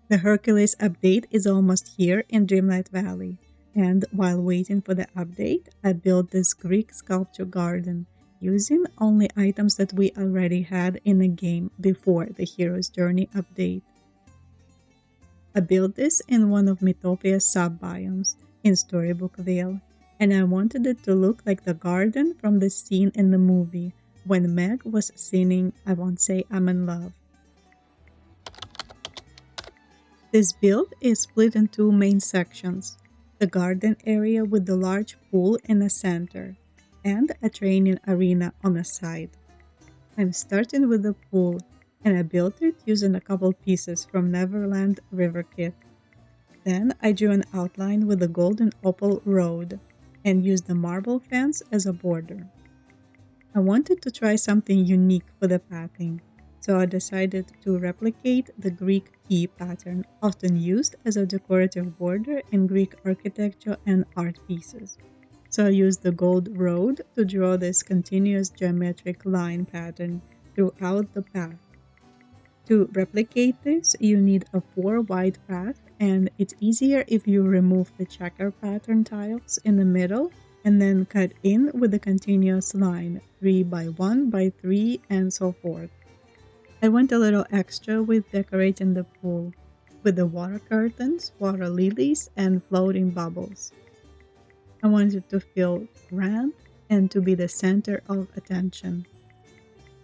The Hercules update is almost here in Dreamlight Valley, and while waiting for the update, I built this Greek sculpture garden using only items that we already had in the game before the Hero's Journey update. I built this in one of Mythopia's sub-biomes in Storybook Vale, and I wanted it to look like the garden from the scene in the movie when Meg was singing I Won't Say I'm in Love. This build is split in two main sections, the garden area with the large pool in the center, and a training arena on the side. I'm starting with the pool, and I built it using a couple pieces from Neverland River Kit. Then I drew an outline with the golden opal road, and used the marble fence as a border. I wanted to try something unique for the pathing, so I decided to replicate the Greek key pattern often used as a decorative border in Greek architecture and art pieces. So I used the gold road to draw this continuous geometric line pattern throughout the path. To replicate this, you need a 4-wide path, and it's easier if you remove the checker pattern tiles in the middle and then cut in with a continuous line, 3 by 1 by 3 and so forth. I went a little extra with decorating the pool, with the water curtains, water lilies, and floating bubbles. I wanted it to feel grand and to be the center of attention.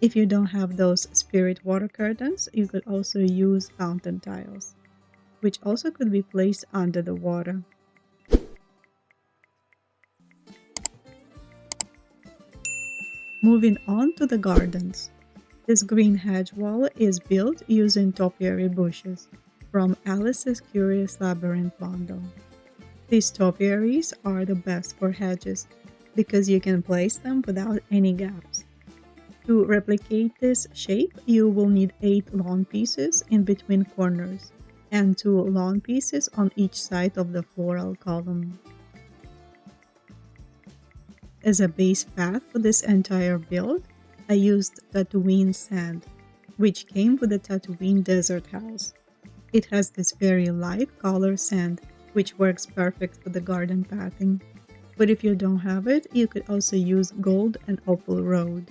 If you don't have those spirit water curtains, you could also use fountain tiles, which also could be placed under the water. Moving on to the gardens. This green hedge wall is built using topiary bushes from Alice's Curious Labyrinth bundle. These topiaries are the best for hedges because you can place them without any gaps. To replicate this shape, you will need 8 lawn pieces in between corners and 2 lawn pieces on each side of the floral column. As a base path for this entire build, I used Tatooine sand, which came with the Tatooine desert house. It has this very light color sand, which works perfect for the garden pathing. But if you don't have it, you could also use gold and opal road.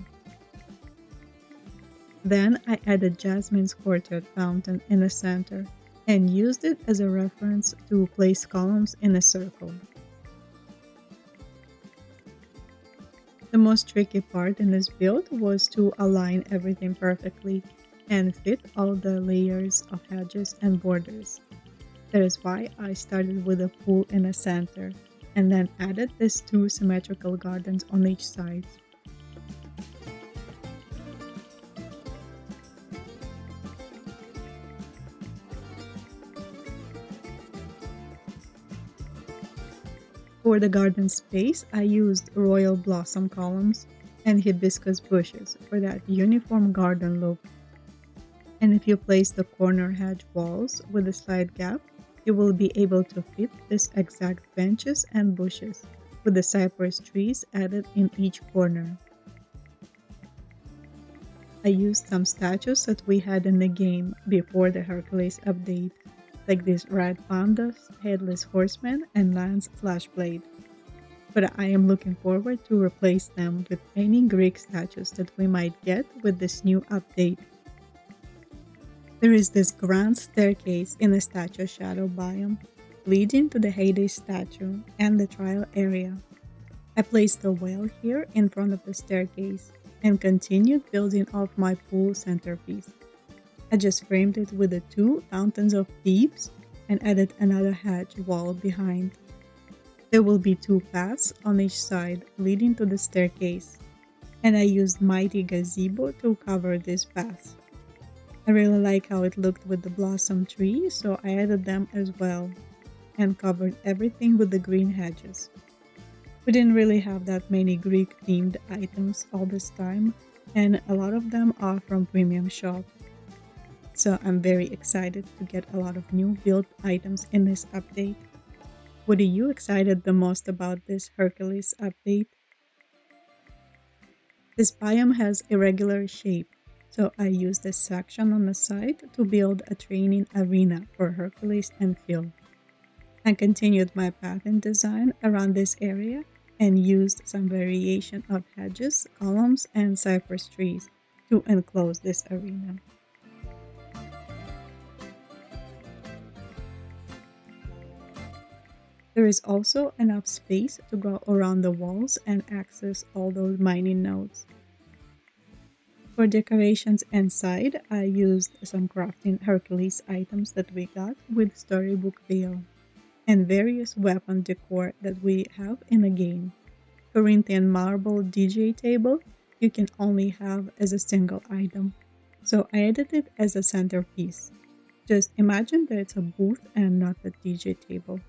Then I added Jasmine's courtyard fountain in the center and used it as a reference to place columns in a circle. The most tricky part in this build was to align everything perfectly and fit all the layers of hedges and borders. That is why I started with a pool in the center and then added these 2 symmetrical gardens on each side. For the garden space, I used royal blossom columns and hibiscus bushes for that uniform garden look. And if you place the corner hedge walls with a slight gap, you will be able to fit these exact benches and bushes with the cypress trees added in each corner. I used some statues that we had in the game before the Hercules update, like these red pandas, headless horsemen, and lance/blade. But I am looking forward to replace them with any Greek statues that we might get with this new update. There is this grand staircase in the statue shadow biome, leading to the Hades statue and the trial area. I placed the whale here in front of the staircase and continued building off my pool centerpiece. I just framed it with the 2 fountains of Thebes and added another hedge wall behind. There will be 2 paths on each side leading to the staircase, and I used Mighty Gazebo to cover these paths. I really like how it looked with the blossom tree, so I added them as well and covered everything with the green hedges. We didn't really have that many Greek themed items all this time, and a lot of them are from Premium Shop. So I'm very excited to get a lot of new build items in this update. What are you excited the most about this Hercules update? This biome has irregular shape, So I used this section on the side to build a training arena for Hercules and Phil. I continued my path in design around this area and used some variation of hedges, columns, and cypress trees to enclose this arena. There is also enough space to go around the walls and access all those mining nodes. For decorations inside, I used some crafting Hercules items that we got with Storybook Vale and various weapon decor that we have in the game. Corinthian marble DJ table you can only have as a single item, so I added it as a centerpiece. Just imagine that it's a booth and not a DJ table.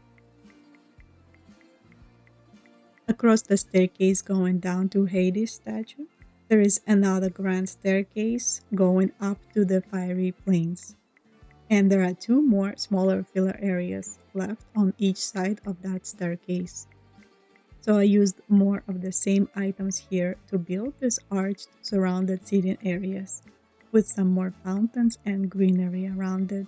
Across the staircase going down to Hades' statue, there is another grand staircase going up to the fiery plains. And there are two more smaller filler areas left on each side of that staircase. So I used more of the same items here to build these arched surrounded seating areas, with some more fountains and greenery around it.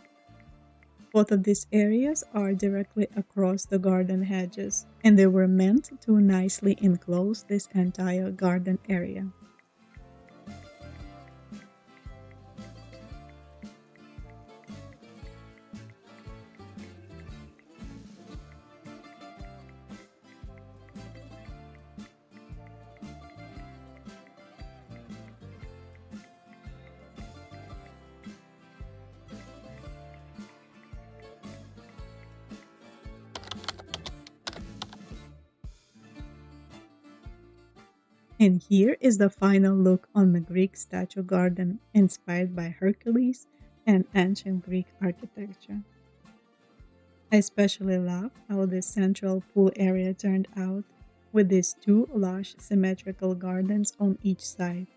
Both of these areas are directly across the garden hedges, and they were meant to nicely enclose this entire garden area. And here is the final look on the Greek statue garden inspired by Hercules and ancient Greek architecture. I especially love how the central pool area turned out with these two lush symmetrical gardens on each side.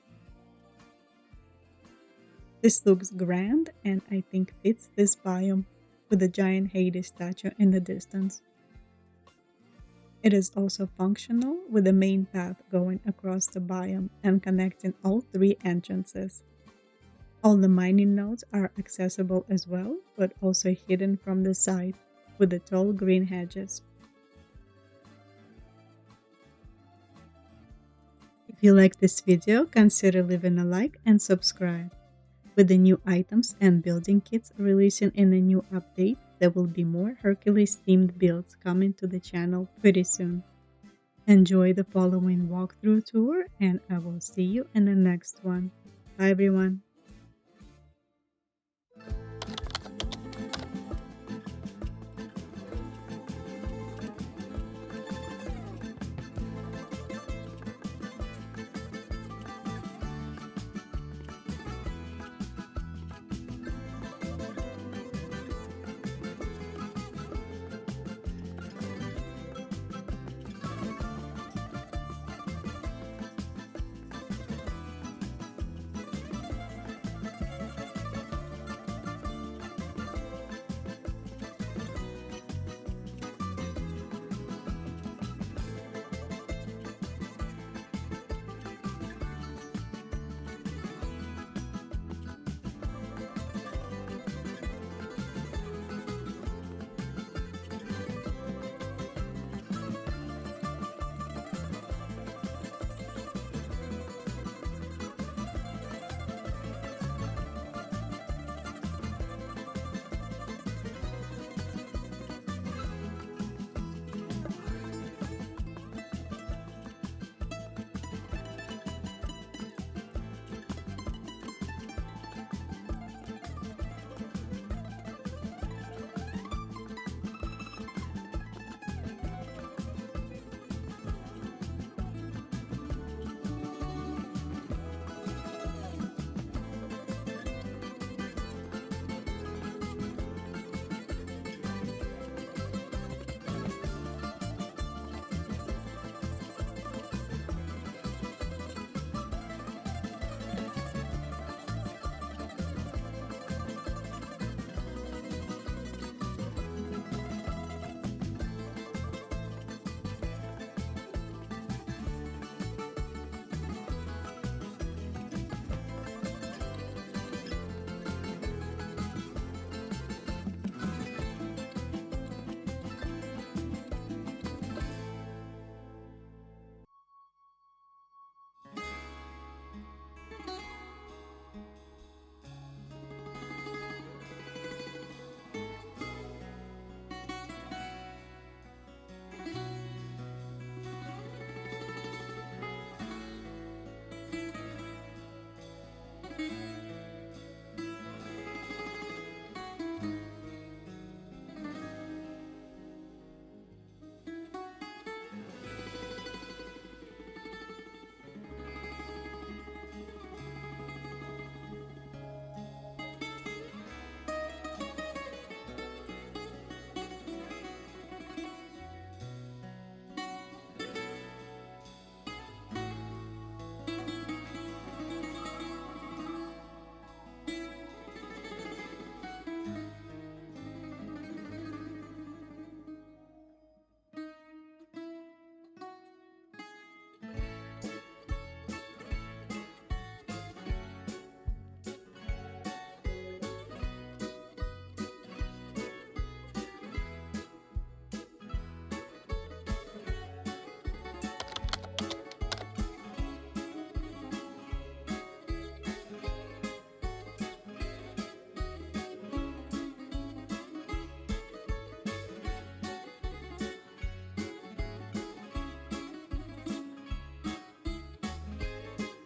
This looks grand and I think fits this biome with the giant Hades statue in the distance. It is also functional with the main path going across the biome and connecting all three entrances. All the mining nodes are accessible as well, but also hidden from the side with the tall green hedges. If you like this video, consider leaving a like and subscribe. With the new items and building kits releasing in a new update, there will be more Hercules themed builds coming to the channel pretty soon. Enjoy the following walkthrough tour and I will see you in the next one. Bye everyone!